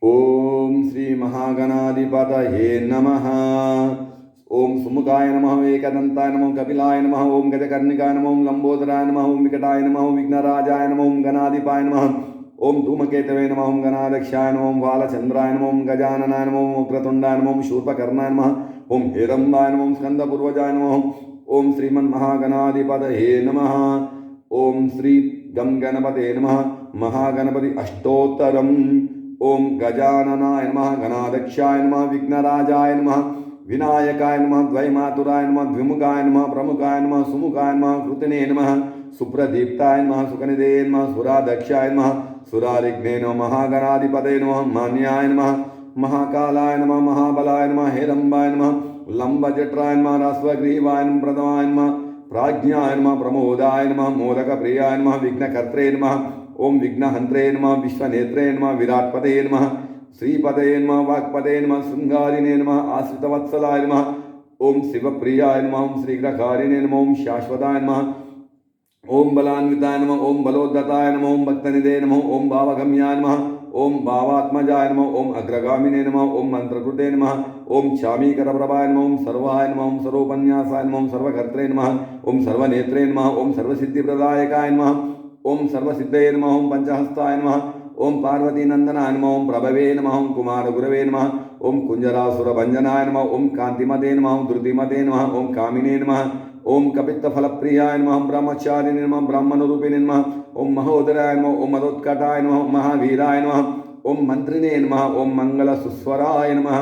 ओम श्री महागणाधिपतये नमः। ओम सुमुखाय नमः, एकदंताय नमः, कपिलाय नमः, ओम गजकर्णिकाय नमः, ओम लंबोदराय नमः, ओम विकटाय नमः, ओम विघ्नराजाय नमः, ओम गणाधिपाय नमः, ओम धूमकेतवे नमः, ओम गणाध्यक्षाय नमः, ओम बालचंद्राय नमः, ओम गजाननाय नमः, ओम वक्रतुंडाय नमः, ओम शूर्पकर्णाय नमः, ओम हेरंबाय नमः, ओम स्कंदपूर्वजाय नमः, ओम श्रीमन्महागणाधिपतये नमः। ओम श्री गम गणपते नमः। महागणपति अष्टोत्तरम्। ओम गजाननाय नमः, गणाध्यक्षाय नमः, विघ्नराजाय नमः, विनायकाय नमः, द्वैमातुराय नमः, द्विमुखाय नमः, प्रमुखाय नमः, सुमुखाय नमः, कृतिने नमः, सुप्रदीप्ताय नमः, सुकनिधे नमः, सुराध्यक्षाय नमः, सुरारिघ्ने नमः, महागणाधिपतये नमः, मान्याय नमः, महाकालाय नमः, महाबलाय नमः, हेरंबाय नमः, लंबजटाय नमः, रास्वग्रीवाय नमः, प्रथमाय नमः, प्राज्ञाय नमः, प्रमोदाय नमः, मोदकप्रियाय नमः, विघ्नकर्त्रे नमः, ओम विघ्नहंत्रे नमः, विश्वनेत्रे नमः, विराट्पते नमः, श्रीपते नमः, वाक्पते नमः, शृंगारिणे नमः, आश्रितवत्सलाय नमः, ओम शिवप्रियाय नमः, ओम श्रीग्रकारिणे नमः, ओम शाश्वताय नमः, ओम बलान्विताय नमः, ओम बलोद्धताय नमः, ओम भक्तनिधे नमः, ओम भावगम्याय नमः, ओम भावात्मजाय नमः, ओम अग्रगामिने नमः, ओम मंत्रकृते नमः, ओम चामीकरप्रभाय नमः, ओम सर्वाय नमः, ओम सर्वोपन्यासाय नमः, ओम सर्वकर्त्रे नमः, ओम सर्वनेत्रे नमः, ओम सर्वसिद्धिप्रदायकाय नमः, ओम सर्वसिद्धये नमः, ओम पंचहस्ताय नमः, ओम पार्वतीनंदनाय नमः, ओम प्रभवे नमः, ओम कुमारगुरवे नमः, ओम कुंजरासुरभंजनाय नमः, ओम कांतिमते नमः, ओम धृतिमते नमः, ओम कामिने नमः, ओम कपित्तफलप्रियाय नमः, ब्रह्मचारिणे नमः, ब्राह्मणरूपिणे नमः, ओम महोदराय नमः, ओम मदोत्कटाय नमः, महावीराय नमः, ओम मंत्रिणे नमः, ओम मंगलसुस्वराय नमः,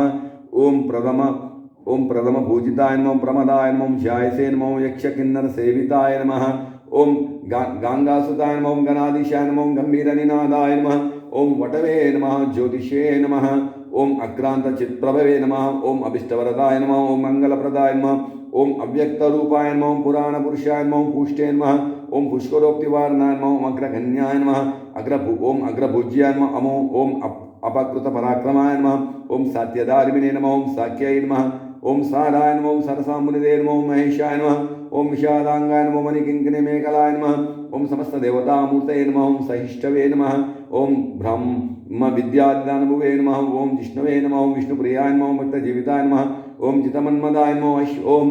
ओम प्रथम पूजिताय नमः, प्रमदाय नमः, ध्यायसे नमः, ओम यक्षकिन्नर सेविताय नमः, ओम गांगासुताय नमः, ओम गणाधीशाय नमः, ओम गंभीरनिनादाय नमः, ओम वटवे नमः, ज्योतिषे नमः, ओम अक्रांत चित्प्रभवे नमः, ओम अभिष्टवरदाय नमः, ओम मंगलप्रदाय नमः, ओम अव्यक्तरूपाय नमः, ओम पुराणपुरुषाय नमः, ओम पुष्टे नमः, ओम पुष्करोक्तिवारणाय नमः, ओम अग्रगण्याय नमः, ओम अग्रभुज्याय नमः, ओम अपकृतपराक्रमाय नमः, ओम सात्यधारिणे नमः, ओम साक्याय नमः, ओम साराय नमः, ओम सरसामुनिदे नमः, ओम महेशाय नमः, ओम विषादांगाय नमः, मणिकिंकिणी मेखलाय नमः, ओम समस्त देवतामूर्तये नमः, ओम सहिष्ठवे नमः, ओम ब्रह्म विद्यादिदानभुवे नमः, ओम जिष्णवे नमः, ओम विष्णुप्रियाय नमः, ओम भक्तजीविताय नमः, ओम जितमन्मदाय नमः, ओम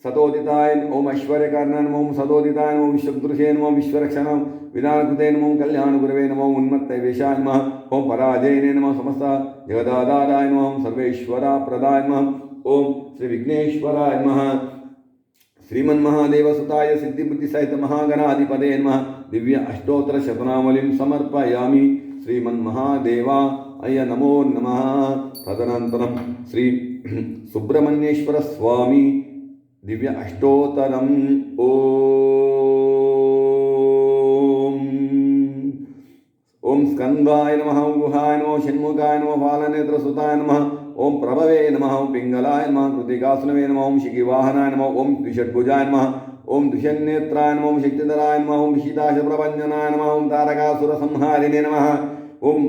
सतोदिताय, ओम ऐश्वर्यकारणाय नमः, ओम सदोदिताय नमः, विश्वदृशे नमः, विश्वरक्षण विधानकृते नमः, ओम कल्याणगुरवे नमः, ओम उन्मत्तवेशाय नमः, ओम पराजयिने नमः, समस्त जगदाधाराय नमः, ओम सर्वेश्वरप्रदाय नमः, ओम श्री विघ्नेश्वराय नमः, श्रीमन्महादेवसुताय सिद्धिबुद्धिसहित महागणाधिपतये नमः। दिव्य अष्टोत्तर शतनावलिं समर्पयामि। श्रीमन्महादेवाय नमो नमः। तदनन्तरं श्री सुब्रह्मण्येश्वर स्वामी दिव्य अष्टोत्तरम् ओम स्कंदाय नमः, ओम गुहाय नमः, षण्मुखाय नमः, बालनेत्रसुताय नमः, ओम प्रभवे नमः, ओम पिंगलाय नमः, कृतिकासुनवे नमः, ओम शिखिवाहनाय नमः, ओम द्विषड्भुजाय नमः, ओम द्विषन्नेत्राय नमः, ओम शक्तिधराय नमः, ओम विशिताशप्रभञ्जनाय नमः, ओम तारकासुरसंहारिणे नमः, ओम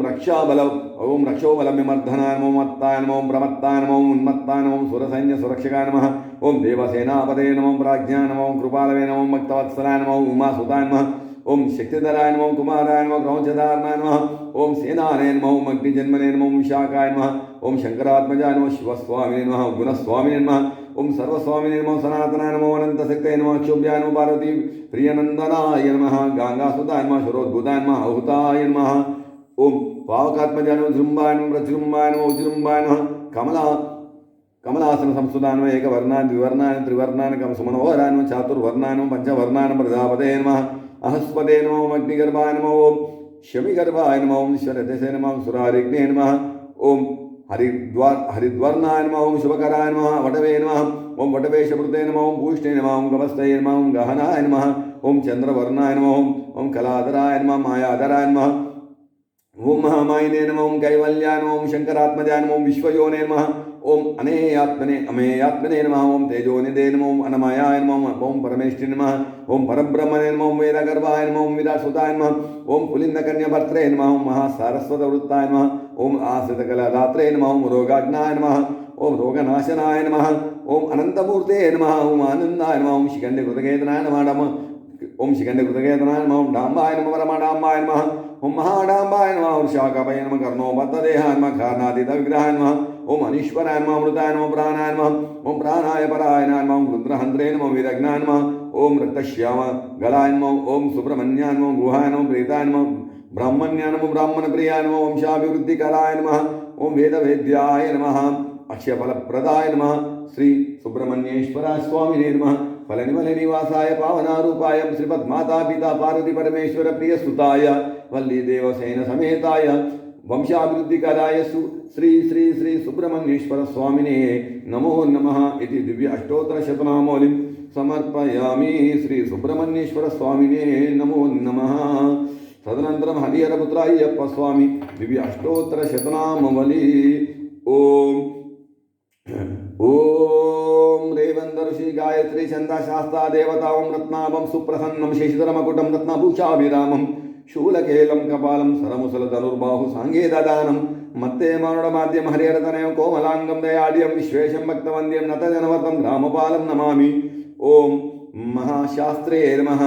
रक्षोबलमिमर्दनाय नमः, ओम मत्ताय नमः, ओम प्रमत्ताय नमः, ओम उन्मत्ताय नमः, ओम सुरसैन्य सुरक्षकाय नमः, ओम देवसेनापतये नमः, ओम प्राज्ञाय नमः, ओम कृपालवे नमः, ओम भक्तवत्सलाय नमः, ओम उमासुताय नमः, ओम शक्तिधराय नमः, कुमाराय नमः, क्रौंचधारणाय नमः, ओम सेनाने नमः, ओम अग्निजन्मने नमः, ओम विशाखाय नमः, ओम शंकरात्मजाय नमः, शिवस्वामिने नमः, गुणस्वामिने नमः, ओम सर्वस्वामिने नमः, सनातनाय नमः, अनंतशक्तये नमः, क्षोभ्याय नमः, पार्वती प्रियनंदनाय नमः, गांगासुताय नमः, शरोद्भुताय नमः, अहुताय नमः, ओम पावकात्मजाय नमः, जृंभाय नमः, प्रजृंभाय नमः, उजृंभाय नमः, कमलासन संस्तुताय नमः, एकवर्णाय द्विवर्णाय त्रिवर्णाय सुमनोहराय नमः, चातुर्वर्णाय नमः, पंचवर्णाय नमः, प्रजापतये नमः, अहस्पते नमः, ओम अग्निगर्भाय नमः, ओम शमिगर्भाय नमः, ओम ईश्वरदशे नमः, ओम सुरारिघ्ने नमः, ओम हरिद्वर्णाय नमः, ओम शुभकराय नमः, वटवे नमः, ओम वटवेशभृते नमः, ओम भूष्णे नमः, ओम गवस्तये नमः, ओम गहनाय नमः, ओम चंद्रवर्णाय नमः, ओम कलाधराय नमः, मायाधराय नमः, ओम महामायिने नमः, ओम कैवल्याय नमः, ओम शंकरात्मजाय नमः, ओम विश्वयोने नमः, ओम अनेयात्मने अमेयात्मने नमः, ओम तेजोनिधे नमः, ओम अनमयाय नमः, ओम परमेष्ठिने नमः, ओम परब्रह्मणे नमः, ओम वेदगर्भाय नमः, ओम विरासुताय नमः, ओम पुलिन्दकन्याभर्त्रे नमः, ओम महासारस्वतवृत्ताय नमः, ओम आश्रितकलादात्रे नमः, ओम रोगाग्नाय नमः, ओम रोगनाशनाय नमः, ओम अनंतमूर्ते नमः, ओम आनंदाय नमः, ओम शिखण्डकृतकेतनाय नमः, ओम शिखण्डकृतकेतनाय नमः, ओम डाम्बाय नमः, परमडाम्बाय नमः, ओम महाडाम्बाय नमः वृषाकाभये नमः कर्णोपत्तदेहाय नमः कारणातीतविग्रहाय नमः ओम अनीश्वराय नमः अमृताय नमः प्राणाय नमः ओम प्राणाय पराय नमः रुद्रहन्त्रे नमः वीरज्ञाय नमः ओम रक्तश्याम गलाय नमः ओम सुब्रह्मण्याय नमः गुहाय नमः प्रीताय नमः ब्राह्मण्याय नमः ब्राह्मणप्रियाय नमः वंशाभिवृद्धिकराय नमः ओम वेदवेद्याय नमः अक्षयफलप्रदाय नमः श्री सुब्रह्मण्येश्वराय स्वामिने नमः फलनिमलनिवासाय पावनारूपाय श्रीपद्माता पिता पार्वती परमेश्वर प्रियसुताय वल्लीदेवसेन समेताय वंशाभिवृद्धिकराय श्री श्री श्री सुब्रह्मण्येश्वर स्वामिने नमो नमः इति दिव्य अष्टोत्तर शतनामौलिं समर्पयामि। श्री सुब्रह्मण्येश्वर स्वामिने नमो नमः। तदनन्तरं हरिहरपुत्र अय्यप्प स्वामी दिव्य अष्टोत्तर शतनामवली ओम ओम रेवंत ऋषि गायत्री छंदा शास्ता देवता ओम रत्नाभं सुप्रसन्नं शेषधरमकुटं रत्नभूषाभिरामं शूलकेलं कपालं सरमुसल धनुर्बाहु सांगे ददानं मत्ते मानुडमाद्यं हरिहरतनयं कोमलांगं दयाढ्यं विश्वेशं भक्तवन्द्यं नतजनवतं ग्रामपालं नमामि। ओम महाशास्त्रे नमः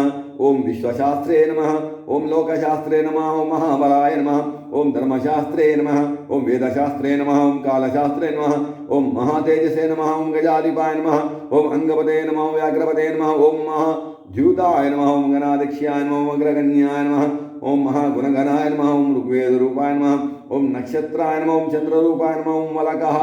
ओम विश्वशास्त्रे नमः ओम लोकशास्त्रे नमः ओम महाबलाय नमः ओम धर्मशास्त्रे नमः ओम वेदशास्त्रे नमः ओम कालशास्त्रे नमः ओम महातेजसे नमः ओम गजाधिपाय नमः ओम अंगपते नमः ओम व्याघ्रपते नमः ओम महाद्यूताय नमः ओम गणाध्यक्षाय नमः ओम अग्रगण्याय नमः ओम महागुणगणाय नमः ओम ऋग्वेदरूपाय नमः ओम नक्षत्राय नमः ओम चंद्ररूपाय नमः ओम मलकः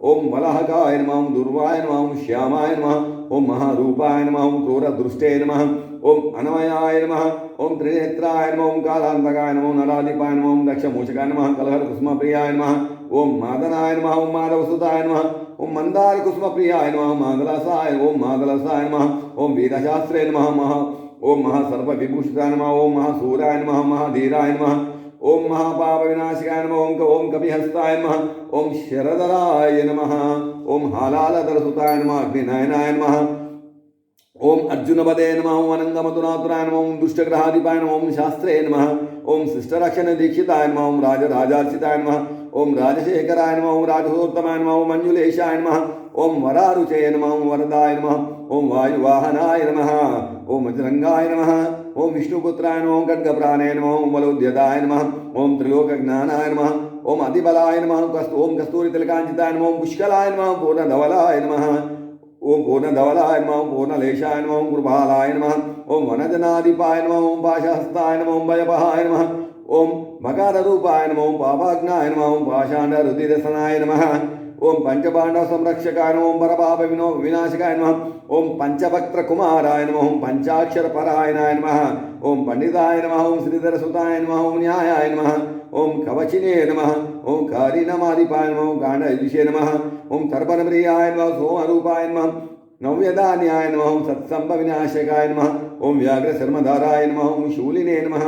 ओम वलहकाय नमः ओम दुर्वाय नमः ओम श्यामाय नमः ओम महारूपाय नमः ओम क्रूरदृष्टे नमः ओम अनवयाय नमः ओम त्रिनेत्राय नमः ओम कालांतकाय नमः नराधिपाय नमः ओम दक्षमूषकाय नमः कलहर कुसुमप्रियाय नमः ओम मादनाय नमः ओम माधवसुताय नमः ओम मंदार कुसुमप्रियाय नमः मादलसाय नमः ओम वेदशास्त्रे नमः ओम महासर्पविभूषिताय नमः ओम महासूराय नमः महाधीराय नमः ओम महापापविनाशकाय नमः ओम कपिहस्ताय नमः ओम शरधराय नमः ओम हालालधरसुताय नमः अग्निनयनाय नमः ओम अर्जुनपदे नमः ओम अनंगमधुनाथुराय नमः ओम दुष्टग्रहाधिपाय नमः ओम शास्त्रे नमः ओम शिष्टरक्षण दीक्षिताय नमः ओम राजराजार्चिताय नमः ओम राजशेखराय नमः ओम राजसोत्तमाय नमः ओम मंजुलेशाय नमः ओम वरारुचे नमः ओम वरदाय नमः ओम वायुवाहनाय नमः ओम बजरंगाय नमः ओम विष्णुपुत्राय नमः ओम खड्गप्राणाय नमः ओम बलोद्यताय नमः ओम त्रिलोकज्ञानाय नमः ओम अतिबलाय नमः ओम कस्तूरितिलकाञ्चिताय नमः ओम पुष्कलाय नमः पूर्णधवलाय नमः ओम पूर्णधवलाय नमः ओम पूर्णलेशाय नमः ओम कृपालाय नमः ओम वनजनाधिपाय नमः ओम पाशहस्ताय नमः ओम भयपहाय नमः ओम मकाररूपाय नमः ओम पापाग्नाय नमः ओम पाषाण्डरुधिरसनाय नमः ओम पंचपांडव संरक्षकाय नमः ओम परपाप विनाशकाय नमः ओम पंचवक्त्र कुमाराय नमः ओम पंचाक्षर परायणाय नमः ओम पंडिताय नमः ओम श्रीधरसुताय नमः ओम न्यायाय नमः ओम कवचिने नमः ओम कारिणमाधिपाय नमः ओम गाण्डयुषे नमः ओम तर्पणप्रियाय नमः सोमरूपाय नमः नव्यदान्याय नमः ओम सत्संभविनाशकाय नमः ओम व्याघ्रशर्मधाराय नमः ओम शूलिने नमः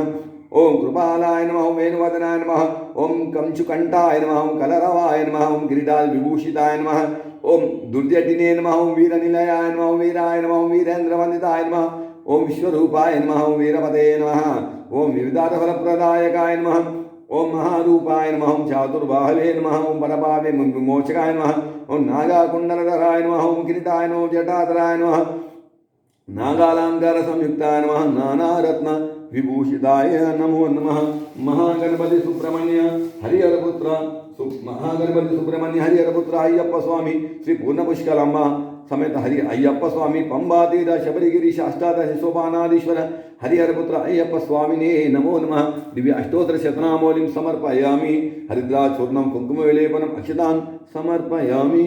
ओम कृपालाय नमः ओम वेणुवदनाय नमः ओम कंचुकंठाय नमः ओम कलरवाय नमः ओम गिरिडाल विभूषिताय नमः ओम दुर्जटिने नमः ओम वीरनिलयाय नमः ओम वीराय नमः ओम वीरेन्द्रवंदिताय नमः ओम विश्वरूपाय नमः ओम वीरपते नमः ओम विविधार्थफलप्रदायकाय नमः ओम महारूपाय नमः ओम चातुर्बाहवे नमः ओम परपावे विमोचकाय नमः ओम नागाकुंडलधराय नमः ओम किरीटाय नमः जटाधराय नमः नागालंकार संयुक्ताय नमः नानारत्न विभूषिताय नमो नमः। महागणपति सुब्रह्मण्य हरिहरपुत्र महागणपति सुब्रह्मण्य हरिहरपुत्र अय्यप्प स्वामी श्री पूर्णपुष्कलांबा समेत हरि अय्यप्प स्वामी पंबातीर शबरिगिरी अष्टादश सोपानाधीश्वर हरिहरपुत्र अय्यप्प स्वामिने नमो नमः। दिव्य अष्टोत्तर शतनामौलिं समर्पयामि। हरिद्राचूर्णं कुंकुमविलेपनम् अक्षतान् समर्पयामि।